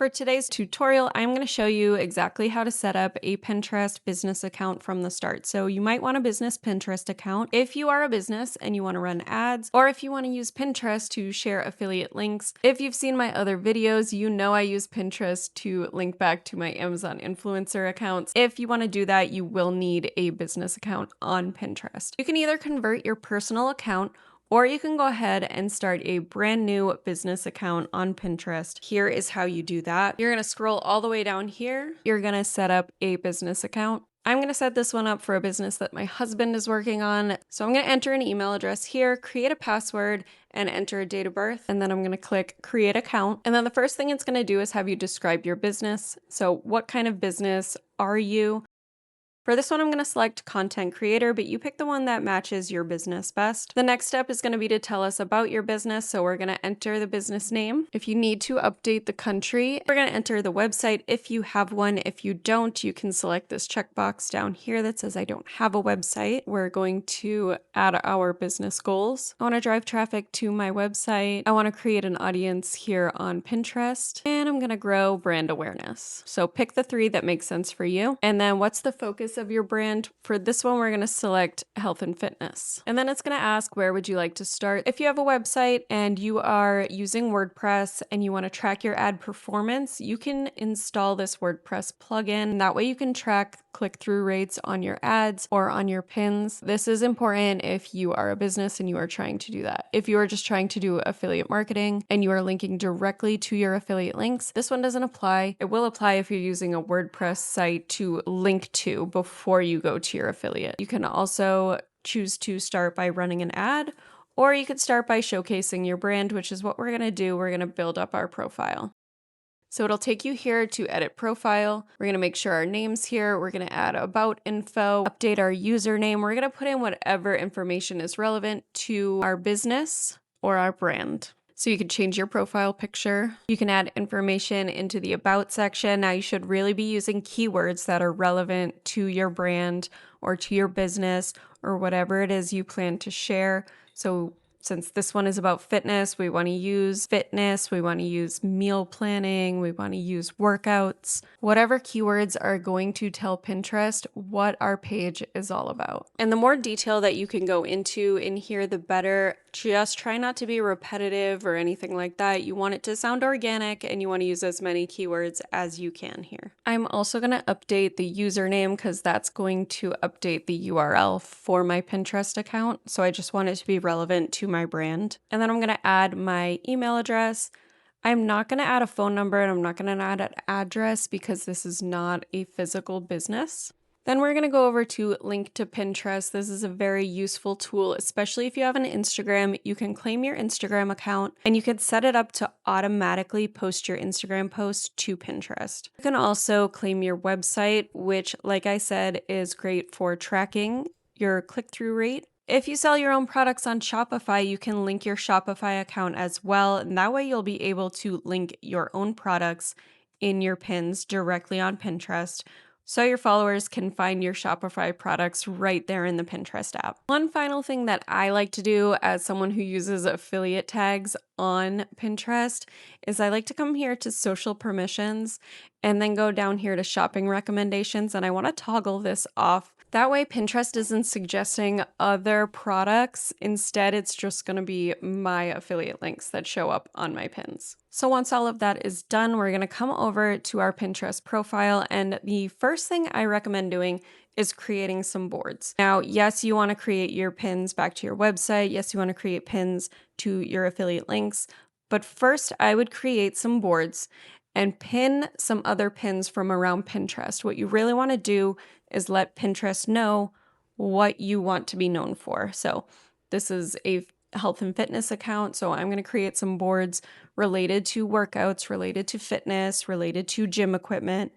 For today's tutorial, I'm going to show you exactly how to set up a Pinterest business account from the start. So you might want a business Pinterest account if you are a business and you want to run ads, or if you want to use Pinterest to share affiliate links. If you've seen my other videos, you know I use Pinterest to link back to my Amazon influencer accounts. If you want to do that, you will need a business account on Pinterest. You can either convert your personal account, or you can go ahead and start a brand new business account on Pinterest. Here is how you do that. You're going to scroll all the way down here. You're going to set up a business account. I'm going to set this one up for a business that my husband is working on. So I'm going to enter an email address here, create a password, and enter a date of birth. And then I'm going to click create account. And then the first thing it's going to do is have you describe your business. So what kind of business are you? For this one, I'm going to select content creator, but you pick the one that matches your business best. The next step is going to be to tell us about your business. So we're going to enter the business name. If you need to update the country, we're going to enter the website if you have one. If you don't, you can select this checkbox down here that says I don't have a website. We're going to add our business goals. I want to drive traffic to my website. I want to create an audience here on Pinterest, and I'm going to grow brand awareness. So pick the three that make sense for you. And then what's the focus of your brand? For this one, we're going to select health and fitness. And then it's going to ask, where would you like to start? If you have a website and you are using WordPress and you want to track your ad performance, you can install this WordPress plugin. That way you can track click-through rates on your ads or on your pins. This is important if you are a business and you are trying to do that. If you are just trying to do affiliate marketing and you are linking directly to your affiliate links, this one doesn't apply. It will apply if you're using a WordPress site to link to before you go to your affiliate. You can also choose to start by running an ad, or you could start by showcasing your brand, which is what we're going to do. We're going to build up our profile. So it'll take you here to edit profile. We're going to make sure our name's here. We're going to add about info, update our username. We're going to put in whatever information is relevant to our business or our brand. So you can change your profile picture. You can add information into the about section. Now you should really be using keywords that are relevant to your brand or to your business or whatever it is you plan to share. So since this one is about fitness, we want to use fitness, we want to use meal planning, we want to use workouts, whatever keywords are going to tell Pinterest what our page is all about. And the more detail that you can go into in here, the better. Just try not to be repetitive or anything like that. You want it to sound organic and you want to use as many keywords as you can here. I'm also going to update the username because that's going to update the URL for my Pinterest account. So I just want it to be relevant to my brand. And then I'm going to add my email address. I'm not going to add a phone number and I'm not going to add an address because this is not a physical business. Then we're going to go over to link to Pinterest. This is a very useful tool, especially if you have an Instagram. You can claim your Instagram account and you can set it up to automatically post your Instagram post to Pinterest. You can also claim your website, which, like I said, is great for tracking your click-through rate. If you sell your own products on Shopify, you can link your Shopify account as well. And that way you'll be able to link your own products in your pins directly on Pinterest, so your followers can find your Shopify products right there in the Pinterest app. One final thing that I like to do as someone who uses affiliate tags on Pinterest is I like to come here to social permissions and then go down here to shopping recommendations, and I want to toggle this off. That way Pinterest isn't suggesting other products. Instead, it's just going to be my affiliate links that show up on my pins. So once all of that is done, we're going to come over to our Pinterest profile. And the first thing I recommend doing is creating some boards. Now, yes, you want to create your pins back to your website. Yes, you want to create pins to your affiliate links. But first, I would create some boards and pin some other pins from around Pinterest. What you really want to do is let Pinterest know what you want to be known for. So this is a health and fitness account. So I'm going to create some boards related to workouts, related to fitness, related to gym equipment.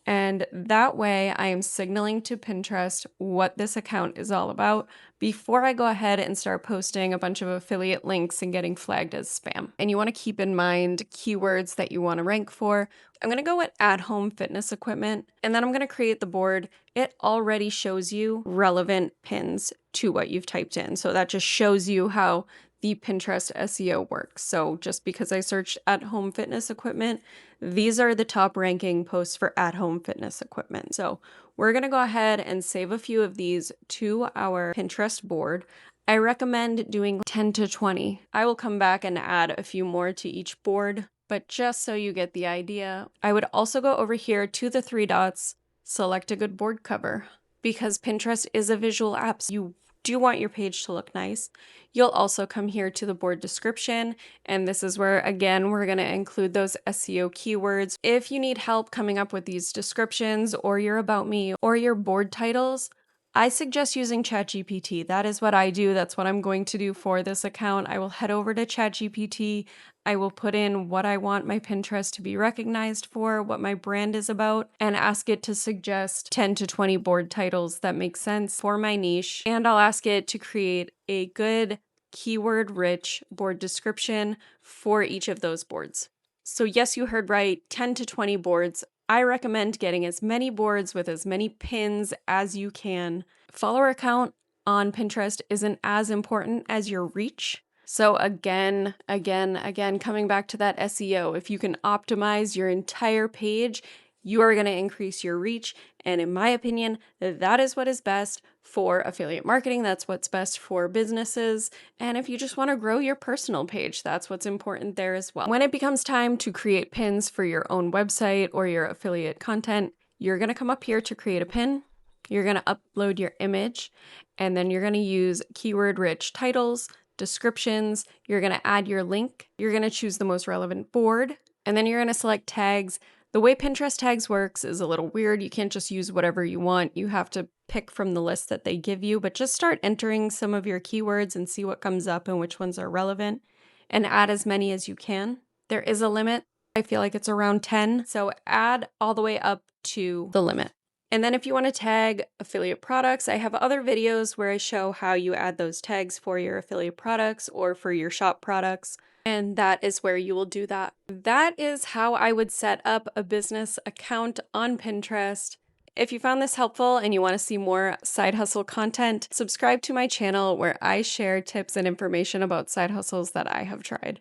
And that way I am signaling to Pinterest what this account is all about before I go ahead and start posting a bunch of affiliate links and getting flagged as spam. And you want to keep in mind keywords that you want to rank for. I'm going to go with at-home fitness equipment, and then I'm going to create the board. It already shows you relevant pins to what you've typed in. So that just shows you how the Pinterest SEO works. So just because I searched at-home fitness equipment, these are the top ranking posts for at-home fitness equipment. So we're gonna go ahead and save a few of these to our Pinterest board. I recommend doing 10 to 20. I will come back and add a few more to each board, but just so you get the idea, I would also go over here to the three dots, select a good board cover. Because Pinterest is a visual app, so you do want your page to look nice. You'll also come here to the board description, and this is where, again, we're going to include those SEO keywords. If you need help coming up with these descriptions or your about me or your board titles, I suggest using ChatGPT. That is what I do. That's what I'm going to do for this account. I will head over to ChatGPT. I will put in what I want my Pinterest to be recognized for, what my brand is about, and ask it to suggest 10 to 20 board titles that make sense for my niche. And I'll ask it to create a good keyword-rich board description for each of those boards. So yes, you heard right, 10 to 20 boards. I recommend getting as many boards with as many pins as you can. Follower count on Pinterest isn't as important as your reach. So again, coming back to that SEO, if you can optimize your entire page, you are going to increase your reach. And in my opinion, that is what is best for affiliate marketing. That's what's best for businesses. And if you just want to grow your personal page, that's what's important there as well. When it becomes time to create pins for your own website or your affiliate content, you're going to come up here to create a pin. You're going to upload your image, and then you're going to use keyword-rich titles, descriptions. You're going to add your link. You're going to choose the most relevant board, and then you're going to select tags. The way Pinterest tags works is a little weird. You can't just use whatever you want. You have to pick from the list that they give you, but just start entering some of your keywords and see what comes up and which ones are relevant, and add as many as you can. There is a limit. I feel like it's around 10, so add all the way up to the limit. And then if you want to tag affiliate products, I have other videos where I show how you add those tags for your affiliate products or for your shop products. And that is where you will do that. That is how I would set up a business account on Pinterest. If you found this helpful and you want to see more side hustle content, subscribe to my channel where I share tips and information about side hustles that I have tried.